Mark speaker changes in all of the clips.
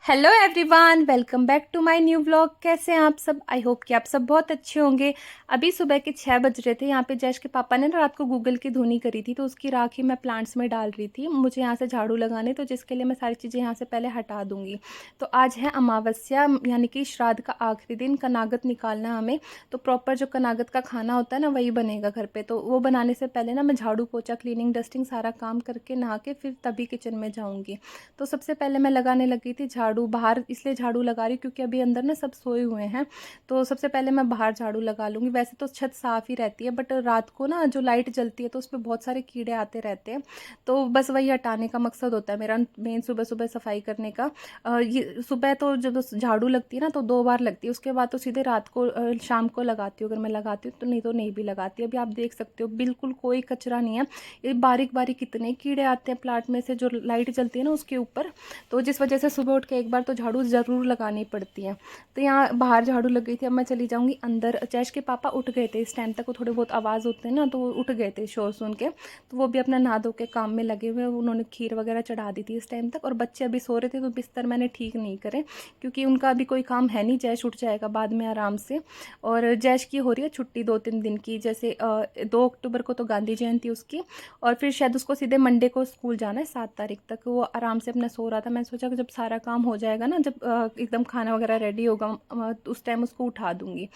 Speaker 1: Hello everyone, welcome back to my new vlog. कैसे हैं आप सब? आई होप कि आप सब बहुत अच्छे होंगे। अभी सुबह के 6 बज रहे थे। यहाँ पे जैश के पापा ने ना रात को गूगल की धुनी करी थी, तो उसकी राख ही मैं प्लांट्स में डाल रही थी। मुझे यहाँ से झाड़ू लगाने, तो जिसके लिए मैं सारी चीज़ें यहाँ से पहले हटा दूँगी। तो आज है अमावस्या, यानी कि श्राद्ध का आखिरी दिन। कनागत निकालना है हमें, तो प्रॉपर जो कनागत का खाना होता है ना, वही बनेगा घर पर। तो वो बनाने से पहले ना मैं झाड़ू पोछा, क्लीनिंग, डस्टिंग सारा काम करके नहा के फिर तभी किचन में जाऊँगी। तो सबसे पहले मैं लगाने लगी थी झाड़ू। बाहर इसलिए झाड़ू लगा रही क्योंकि अभी अंदर ना सब सोए हुए हैं। तो सबसे पहले मैं बाहर झाड़ू लगा लूँगी। वैसे तो छत साफ़ ही रहती है, बट रात को ना जो लाइट जलती है तो उस पर बहुत सारे कीड़े आते रहते हैं। तो बस वही हटाने का मकसद होता है मेरा मेन, सुबह सुबह सफाई करने का। ये सुबह तो जब झाड़ू लगती है ना तो 2 बार लगती है, उसके बाद तो सीधे रात को शाम को लगाती हूँ। अगर मैं लगाती हूँ तो नहीं भी लगाती। अभी आप देख सकते हो बिल्कुल कोई कचरा नहीं है। ये बारीक बारीक कितने कीड़े आते हैं प्लांट में से, जो लाइट जलती है ना उसके ऊपर। तो जिस वजह से सुबह उठ के एक बार तो झाड़ू ज़रूर लगानी पड़ती है। तो यहाँ बाहर झाड़ू लग गई थी। अब मैं चली जाऊँगी अंदर। जैश के पापा उठ गए थे इस टाइम तक, वो थोड़े बहुत आवाज़ होते हैं ना, तो वो उठ गए थे शोर सुन के। तो वो भी अपना नहा धो के काम में लगे हुए। उन्होंने खीर वगैरह चढ़ा दी थी इस टाइम तक, और बच्चे अभी सो रहे थे तो बिस्तर मैंने ठीक नहीं करे, क्योंकि उनका अभी कोई काम है नहीं। जैश उठ जाएगा बाद में आराम से। और जैश की हो रही है छुट्टी 2-3 दिन की, जैसे 2 अक्टूबर को तो गांधी जयंती उसकी, और फिर शायद उसको सीधे मंडे को स्कूल जाना है 7 तारीख तक। वो आराम से अपना सो रहा था। मैं सोचा कि जब सारा काम हो जाएगा ना, जब एकदम खाना वगैरह रेडी होगा, उस टाइम उसको उठा दूंगी।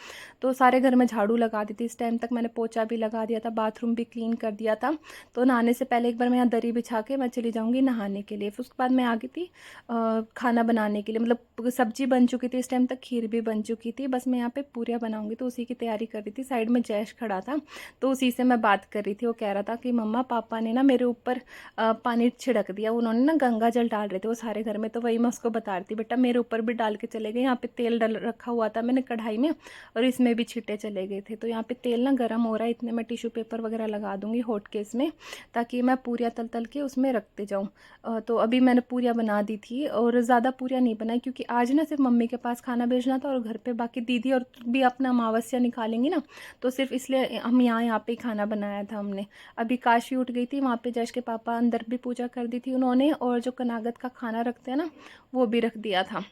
Speaker 1: तो सारे घर में झाड़ू लगा दी थी। इस टाइम तक मैंने पोछा भी लगा दिया था, बाथरूम भी क्लीन कर दिया था। तो नहाने से पहले एक बार मैं यहाँ दरी बिछा के मैं चली जाऊँगी नहाने के लिए। फिर उसके बाद मैं आ गई थी खाना बनाने के लिए। मतलब सब्जी बन चुकी थी इस टाइम तक, खीर भी बन चुकी थी। बस मैं यहाँ पे पूरियाँ बनाऊँगी, तो उसी की तैयारी कर रही थी। साइड में जैश खड़ा था, तो उसी से मैं बात कर रही थी। वो कह रहा था कि मम्मा, पापा ने ना मेरे ऊपर पानी छिड़क दिया। उन्होंने ना गंगा जल डाल रहे थे वो सारे घर में। तो वही मैं उसको बता रही थी, बेटा मेरे ऊपर भी डाल के चले गए। यहाँ पे तेल डल रखा हुआ था मैंने कढ़ाई में, और इसमें भी छींटे चले गए थे। तो यहाँ पे तेल ना गर्म हो रहा है, इतने मैं टिश्यू पेपर वगैरह लगा दूंगी हॉट केस में, ताकि मैं पूरियाँ तल तल के उसमें रखते जाऊँ। तो अभी मैंने पूरियाँ बना दी थी, और ज़्यादा पूरियाँ नहीं बनाई, क्योंकि आज ना सिर्फ मम्मी के पास खाना भेजना था, और घर पे बाकी दीदी और भी अपना अमावस्या निकालेंगी ना, तो सिर्फ इसलिए हम यहाँ पे ही खाना बनाया था हमने। अभी काशी उठ गई थी, वहाँ पे जैश के पापा अंदर भी पूजा कर दी थी उन्होंने, और जो कनागत का खाना रखते हैं ना वो भी रख दिया था।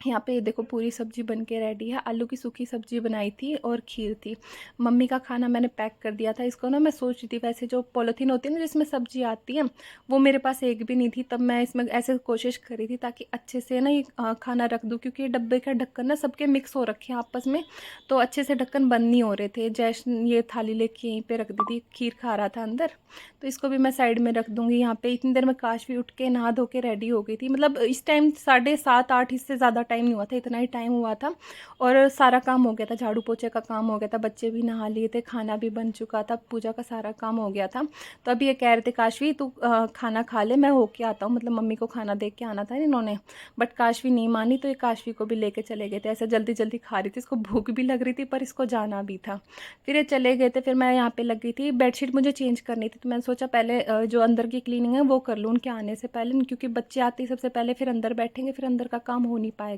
Speaker 1: यहाँ पे देखो पूरी सब्जी बन के रेडी है। आलू की सूखी सब्जी बनाई थी और खीर थी। मम्मी का खाना मैंने पैक कर दिया था। इसको ना मैं सोच रही थी, वैसे जो पॉलीथीन होती है ना जिसमें सब्जी आती है, वो मेरे पास एक भी नहीं थी। तब मैं इसमें ऐसे कोशिश करी थी ताकि अच्छे से ना ये खाना रख दूँ, क्योंकि ये डब्बे का ढक्कन ना सबके मिक्स हो रखे हैं आपस में, तो अच्छे से ढक्कन बंद नहीं हो रहे थे। जैसे ये थाली लेके यहीं पर रख दी थी, खीर खा रहा था अंदर, तो इसको भी मैं साइड में रख दूँगी। यहाँ पे इतनी देर में काश भी उठ के नहा धो के रेडी हो गई थी। मतलब इस टाइम 7:30-8, इससे ज़्यादा टाइम नहीं हुआ था, इतना ही टाइम हुआ था, और सारा काम हो गया था। झाड़ू पोछे का काम हो गया था, बच्चे भी नहा लिए थे, खाना भी बन चुका था, पूजा का सारा काम हो गया था। तो अभी ये कह रहे थे, काशवी तू खाना खा ले, मैं होके आता हूँ। मतलब मम्मी को खाना दे के आना था इन्होंने, बट काशवी नहीं मानी, तो ये काशवी को भी लेके चले गए थे। ऐसे जल्दी जल्दी खा रही थी, इसको भूख भी लग रही थी पर इसको जाना भी था। फिर ये चले गए थे। फिर मैं यहाँ पे लग गई थी, बेडशीट मुझे चेंज करनी थी, तो मैंने सोचा पहले जो अंदर की क्लीनिंग है वो कर लूँ उनके आने से पहले, क्योंकि बच्चे आते ही सबसे पहले फिर अंदर बैठेंगे, फिर अंदर का काम हो नहीं पाएगा।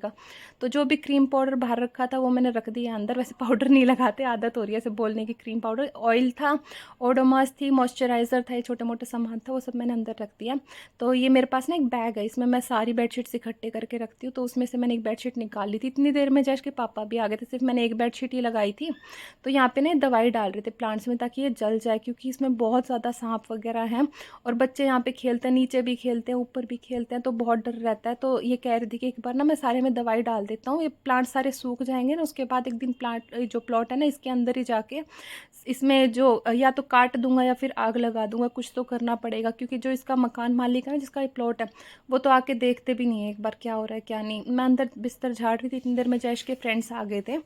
Speaker 1: तो जो भी क्रीम पाउडर बाहर रखा था वो मैंने रख दिया अंदर। वैसे पाउडर नहीं लगाते, आदत हो रही है ऐसे बोलने की। क्रीम पाउडर, ऑयल था, ओडोमॉस थी, मॉइस्चराइज़र था, ये छोटे मोटे सामान था, वो सब मैंने अंदर रख दिया। तो ये मेरे पास ना एक बैग है, इसमें मैं सारी बेडशीट्स इकट्ठे करके रखती हूँ। तो उसमें से मैंने एक बेडशीट निकाल ली थी। इतनी देर में जैश के पापा भी आ गए थे, सिर्फ मैंने एक बेडशीट ही लगाई थी। तो यहाँ पे ना दवाई डाल रहे थे प्लांट्स में ताकि ये जल जाए, क्योंकि इसमें बहुत ज़्यादा सांप वगैरह हैं, और बच्चे यहाँ पे खेलते हैं, नीचे भी खेलते हैं, ऊपर भी खेलते हैं, तो बहुत डर रहता है। तो ये कह रही थी कि एक बार ना मैं सारे में दवाई डाल देता हूँ, ये प्लांट सारे सूख जाएंगे ना, उसके बाद एक दिन प्लांट जो प्लॉट है ना इसके अंदर ही जाके इसमें जो या तो काट दूंगा या फिर आग लगा दूंगा, कुछ तो करना पड़ेगा, क्योंकि जो इसका मकान मालिक है ना जिसका ये प्लॉट है, वो तो आके देखते भी नहीं है एक बार क्या हो रहा है क्या नहीं। मैं अंदर बिस्तर झाड़ रही थी, इतनी देर में जैश के फ्रेंड्स आ गए थे,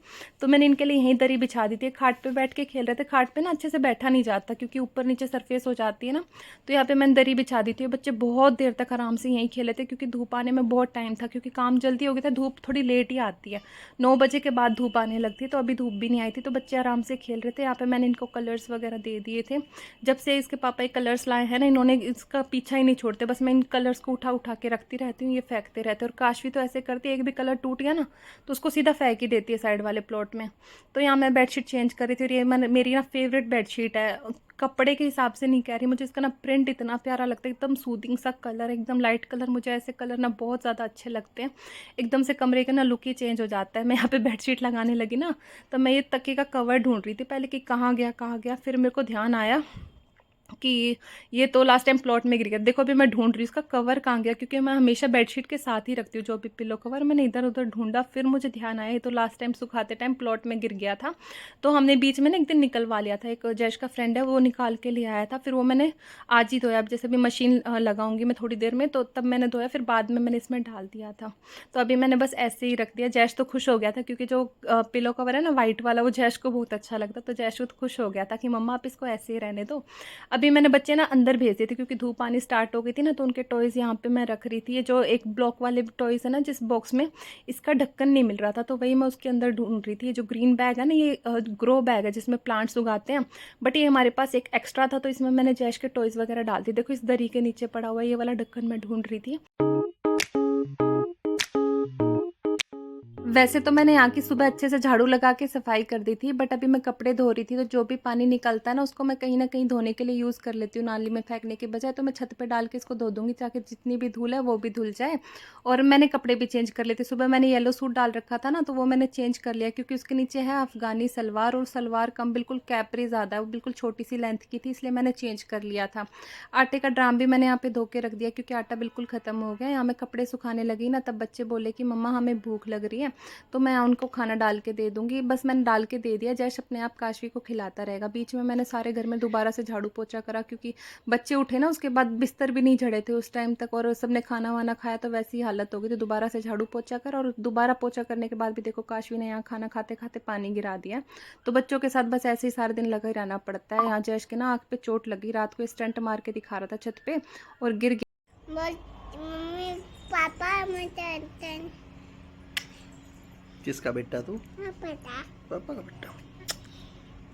Speaker 1: तो मैंने इनके लिए यहीं दरी बिछा दी थी। खाट पे बैठ के खेल रहे थे। खाट पे ना अच्छे से बैठा नहीं जाता, क्योंकि ऊपर नीचे सरफेस हो जाती है ना, तो यहाँ पे मैंने दरी बिछा दी थी। बच्चे बहुत देर तक आराम से यहीं खेले थे, क्योंकि धूप आने में बहुत टाइम था, क्योंकि काम जल्दी हो गया था। धूप थोड़ी लेट ही आती है, 9 बजे के बाद धूप आने लगती है, तो अभी धूप भी नहीं आई थी, तो बच्चे आराम से खेल रहे थे। यहाँ पे मैंने इनको कलर्स वगैरह दे दिए थे। जब से इसके पापा ये कलर्स लाए हैं ना, इन्होंने इसका पीछा ही नहीं छोड़ते। बस मैं इन कलर्स को उठा उठा के रखती रहती हूँ, ये फेंकते रहते हैं। और काशवी तो ऐसे करती है, एक भी कलर टूट गया ना तो उसको सीधा फेंक ही देती है साइड वाले प्लॉट में। तो यहाँ मैं बेडशीट चेंज कर रही थी, और ये मेरी ना फेवरेट बेडशीट है। कपड़े के हिसाब से नहीं कह रही, मुझे इसका ना प्रिंट इतना प्यारा लगता है, एकदम सूदिंग सा कलर, एकदम लाइट कलर। मुझे ऐसे कलर ना बहुत ज़्यादा अच्छे लगते हैं, एकदम से कमरे का ना लुक ही चेंज हो जाता है। मैं यहाँ पे बेडशीट लगाने लगी ना, तो मैं ये तकिए का कवर ढूंढ रही थी पहले कि कहाँ गया कहाँ गया, फिर मेरे को ध्यान आया कि ये तो लास्ट टाइम प्लॉट में गिर गया। देखो अभी मैं ढूंढ रही हूँ इसका कवर कहाँ गया, क्योंकि मैं हमेशा बेडशीट के साथ ही रखती हूँ जो भी पिलो कवर। मैंने इधर उधर ढूंढा, फिर मुझे ध्यान आया ये तो लास्ट टाइम सुखाते टाइम प्लॉट में गिर गया था। तो हमने बीच में ना एक दिन निकलवा लिया था, एक जैश का फ्रेंड है वो निकाल के ले आया था, फिर वो मैंने आज ही धोया। अब जैसे भी मशीन लगाऊंगी मैं थोड़ी देर में, तो तब मैंने धोया, फिर बाद में मैंने इसमें डाल दिया था। तो अभी मैंने बस ऐसे ही रख दिया। जैश तो खुश हो गया था, क्योंकि जो पिलो कवर है ना वाइट वाला, वो जैश को बहुत अच्छा लगता, तो जैश तो खुश हो गया था कि मम्मा आप इसको ऐसे ही रहने दो। अभी मैंने बच्चे ना अंदर भेज दिए थे, क्योंकि धूप आनी स्टार्ट हो गई थी ना, तो उनके टॉयज़ यहाँ पे मैं रख रही थी। ये जो एक ब्लॉक वाले टॉयज़ है ना जिस बॉक्स में, इसका ढक्कन नहीं मिल रहा था, तो वही मैं उसके अंदर ढूंढ रही थी। ये जो ग्रीन बैग है ना, ये ग्रो बैग है जिसमें प्लांट्स उगाते हैं, बट ये हमारे पास एक एक्स्ट्रा था, तो इसमें मैंने जैश के टॉयज़ वगैरह डाल दिए। देखो इस दरी के नीचे पड़ा हुआ है, ये वाला ढक्कन मैं ढूंढ रही थी। वैसे तो मैंने यहाँ की सुबह अच्छे से झाड़ू लगा के सफाई कर दी थी, बट अभी मैं कपड़े धो रही थी, तो जो भी पानी निकलता है ना उसको मैं कहीं ना कहीं धोने के लिए यूज़ कर लेती हूँ, नाली में फेंकने के बजाय। तो मैं छत पे डाल के इसको धो दूँगी, ताकि जितनी भी धूल है वो भी धुल जाए। और मैंने कपड़े भी चेंज कर लेते। सुबह मैंने येलो सूट डाल रखा था ना, तो वो मैंने चेंज कर लिया, क्योंकि उसके नीचे है अफगानी सलवार, और सलवार कम बिल्कुल कैपरी ज़्यादा है, वो बिल्कुल छोटी सी लेंथ की थी, इसलिए मैंने चेंज कर लिया था। आटे का ड्राम भी मैंने यहाँ पे धो के रख दिया, क्योंकि आटा बिल्कुल ख़त्म हो गया। यहाँ मैं कपड़े सुखाने लगी ना, तब बच्चे बोले कि मम्मा हमें भूख लग रही है, तो मैं उनको खाना डाल के दे दूंगी। बस मैंने डाल के दे दिया, जैश अपने आप काशवी को खिलाता रहेगा। बीच में मैंने सारे घर में दोबारा से झाड़ू पोछा करा, क्योंकि बच्चे उठे ना उसके बाद बिस्तर भी नहीं झड़े थे उस टाइम तक, और सबने खाना वाना खाया तो वैसी हालत हो गई। तो दोबारा से झाड़ू पोछा कर, और दोबारा पोछा करने के बाद भी देखो काशवी ने यहाँ खाना खाते खाते पानी गिरा दिया। तो बच्चों के साथ बस ऐसे ही सारा दिन लगा ही रहना पड़ता है। यहाँ जैश के ना आँख पे चोट लगी, रात को स्टंट मार के दिखा रहा था छत पे और गिर गया।
Speaker 2: मम्मी पापा मुझे
Speaker 3: किसका बेटा तू?
Speaker 2: पता
Speaker 3: पापा का बेटा।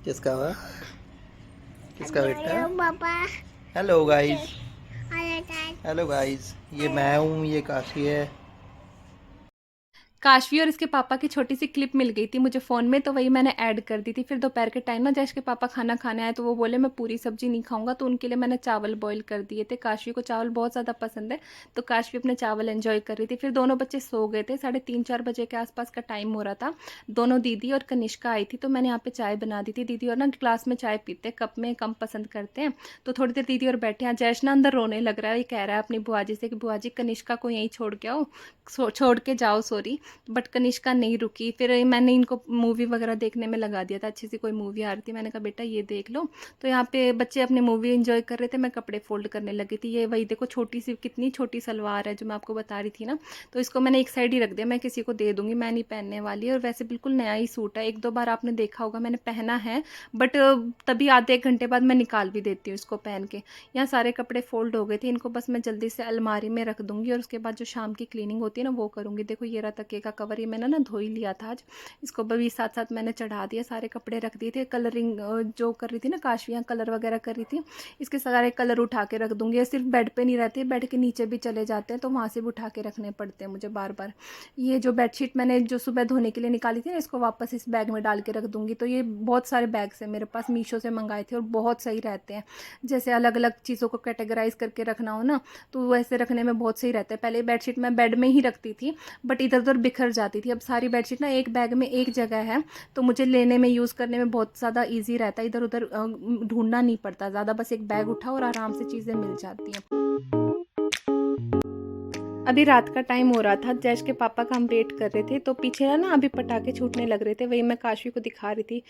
Speaker 3: किसका हुआ? किसका बेटा?
Speaker 2: पापा।
Speaker 3: Hello guys.
Speaker 2: अरे
Speaker 3: हेलो गाइस, ये मैं हूँ, ये काशी है।
Speaker 1: काशवी और इसके पापा की छोटी सी क्लिप मिल गई थी मुझे फ़ोन में, तो वही मैंने ऐड कर दी थी। फिर दोपहर के टाइम ना जैश के पापा खाना खाने आए, तो वो बोले मैं पूरी सब्जी नहीं खाऊंगा, तो उनके लिए मैंने चावल बॉईल कर दिए थे। काशवी को चावल बहुत ज़्यादा पसंद है, तो काशवी अपने चावल एंजॉय कर रही थी। फिर दोनों बच्चे सो गए थे, 3:30-4 बजे के आसपास का टाइम हो रहा था। दोनों दीदी और कनिष्का आई थी, तो मैंने यहाँ पे चाय बना दी थी। दीदी और ना ग्लास में चाय पीते, कप में कम पसंद करते हैं, तो थोड़ी देर दीदी और बैठे हैं। जैश ना अंदर रोने लग रहा है, ये कह रहा है अपनी बुआ जी से कि बुआ जी कनिष्का को यहीं छोड़ के आओ, छोड़ के जाओ सॉरी। बट कनिष्का नहीं रुकी। फिर मैंने इनको मूवी वगैरह देखने में लगा दिया था, अच्छी सी कोई मूवी आ रही थी, मैंने कहा बेटा ये देख लो। तो यहाँ पे बच्चे अपनी मूवी एंजॉय कर रहे थे, मैं कपड़े फोल्ड करने लगी थी। ये वही देखो छोटी सी, कितनी छोटी सलवार है जो मैं आपको बता रही थी ना, तो इसको मैंने एक साइड ही रख दिया, मैं किसी को दे दूंगी, मैं नहीं पहनने वाली। और वैसे बिल्कुल नया ही सूट है, 1-2 बार आपने देखा होगा मैंने पहना है, बट तभी आधे 1 घंटे बाद मैं निकाल भी देती हूँ इसको पहन के। यहाँ सारे कपड़े फोल्ड हो गए थे, इनको बस मैं जल्दी से अलमारी में रख दूंगी, और उसके बाद जो शाम की क्लीनिंग होती है ना वो करूंगी। देखो ये रहा तकिए का कवर, ये मैंने ना धो ही लिया था आज, इसको भी साथ साथ मैंने चढ़ा दिया। सारे कपड़े रख दिए थे। कलरिंग जो कर रही थी ना काशवियाँ, कलर वगैरह कर रही थी, इसके सारे कलर उठा के रख दूंगी। सिर्फ बेड पे नहीं रहते, बेड के नीचे भी चले जाते हैं, तो वहाँ से भी उठा के रखने पड़ते हैं मुझे बार बार। ये जो बेडशीट मैंने जो सुबह धोने के लिए निकाली थी ना, इसको वापस इस बैग में डाल के रख दूंगी। तो ये बहुत सारे बैग्स हैं मेरे पास, मीशो से मंगाए थे, और बहुत सही रहते हैं। जैसे अलग अलग चीज़ों को कैटेगराइज करके रखना हो ना, तो वैसे रखने में बहुत सही रहता है। पहले बेडशीट मैं बेड में ही रखती थी, बट इधर उधर बिखर जाती थी। अब सारी बेडशीट ना एक बैग में एक जगह है, तो मुझे लेने में यूज़ करने में बहुत ज़्यादा ईजी रहता है, इधर उधर ढूंढना नहीं पड़ता ज़्यादा, बस एक बैग उठाओ और आराम से चीज़ें मिल जाती हैं। अभी रात का टाइम हो रहा था, जैश के पापा का हम वेट कर रहे थे, तो पीछे ना अभी पटाखे छूटने लग रहे थे, वही मैं काशवी को दिखा रही थी।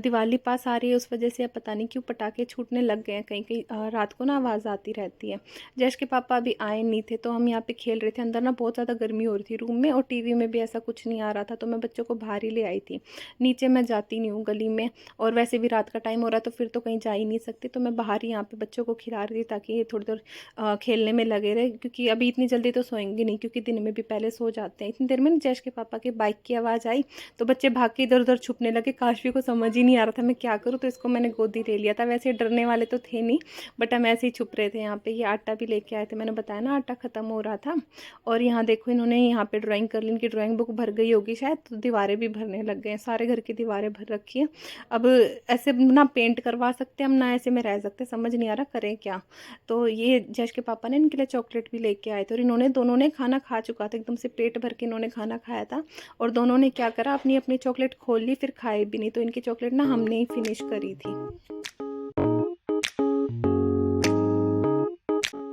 Speaker 1: दिवाली पास आ रही है, उस वजह से अब पता नहीं क्यों पटाखे छूटने लग गए हैं कहीं कहीं। रात को ना आवाज़ आती रहती है। जैश के पापा अभी आए नहीं थे, तो हम यहाँ पे खेल रहे थे। अंदर ना बहुत ज़्यादा गर्मी हो रही थी रूम में, और टीवी में भी ऐसा कुछ नहीं आ रहा था, तो मैं बच्चों को बाहर ही ले आई थी। नीचे मैं जाती नहीं हूँ गली में, और वैसे भी रात का टाइम हो रहा, तो फिर तो कहीं जा ही नहीं सकती, तो मैं बाहर ही यहाँ पे बच्चों को खिला रही थी, ताकि ये थोड़ी देर खेलने में लगे रहे, क्योंकि अभी इतनी जल्दी तो सोएंगे नहीं, क्योंकि दिन में भी पहले सो जाते हैं। इतनी देर में जैश के पापा की बाइक की आवाज़ आई तो बच्चे भाग के इधर उधर छुपने लगे। काशवी को समझ ही नहीं आ रहा था मैं क्या करूँ, तो इसको मैंने गोदी ले लिया था। वैसे डरने वाले तो थे नहीं, बट हम ऐसे ही छुप रहे थे। यहाँ पे ये आटा भी लेके आए थे, मैंने बताया ना आटा ख़त्म हो रहा था। और यहाँ देखो इन्होंने यहाँ पे ड्राइंग कर ली, इनकी ड्राइंग बुक भर गई होगी शायद, तो दीवारें भी भरने लग गए हैं। सारे घर की दीवारें भर रखी है। अब ऐसे ना पेंट करवा सकते हम, ना ऐसे में रह सकते, समझ नहीं आ रहा करें क्या। तो ये जश के पापा ने इनके लिए चॉकलेट भी लेके आए थे, और इन्होंने दोनों ने खाना खा चुका था, एकदम से पेट भर के इन्होंने खाना खाया था। और दोनों ने क्या करा, अपनी अपनी चॉकलेट खोल ली, फिर खाए भी नहीं। तो इनकी चॉकलेट ना हमने ही फिनिश करी थी।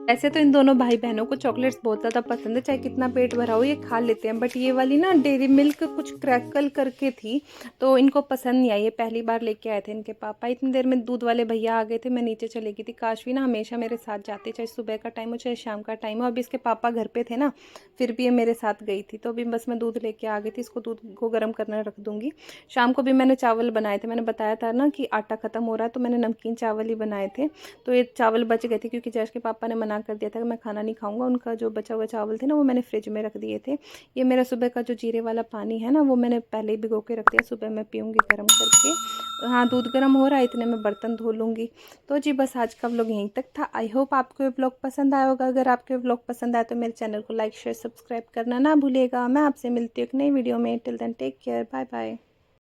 Speaker 1: ऐसे तो इन दोनों भाई बहनों को चॉकलेट्स बहुत ज़्यादा पसंद है, चाहे कितना पेट भरा हो ये खा लेते हैं। बट ये वाली ना डेयरी मिल्क कुछ क्रैकल करके थी, तो इनको पसंद नहीं आई। ये पहली बार लेके आए थे इनके पापा। इतनी देर में दूध वाले भैया आ गए थे, मैं नीचे चली गई थी। काशवी ना हमेशा मेरे साथ जाती, चाहे सुबह का टाइम हो चाहे शाम का टाइम हो। अभी इसके पापा घर पे थे ना, फिर भी ये मेरे साथ गई थी। तो अभी बस मैं दूध लेके आ गई थी, इसको दूध को गर्म करना रख दूँगी। शाम को भी मैंने चावल बनाए थे, मैंने बताया था ना कि आटा ख़त्म हो रहा है, तो मैंने नमकीन चावल ही बनाए थे। तो ये चावल बच गए थे, क्योंकि जैश के पापा ने मना कर दिया था कि मैं खाना नहीं खाऊंगा। उनका जो बचा हुआ चावल थे ना, वो मैंने फ्रिज में रख दिए थे। ये मेरा सुबह का जो जीरे वाला पानी है ना, वो मैंने पहले ही भिगो के रख दिया, सुबह मैं पीऊँगी गर्म करके। हाँ, दूध गर्म हो रहा है, इतने में बर्तन धो लूँगी। तो जी बस आज का व्लॉग यहीं तक था। आई होप आपको ये व्लॉग पसंद आया होगा। अगर आपको ये व्लॉग पसंद आया तो मेरे चैनल को लाइक शेयर सब्सक्राइब करना ना भूलिएगा। मैं आपसे मिलती हूँ एक नई वीडियो में। Till then take care, bye bye.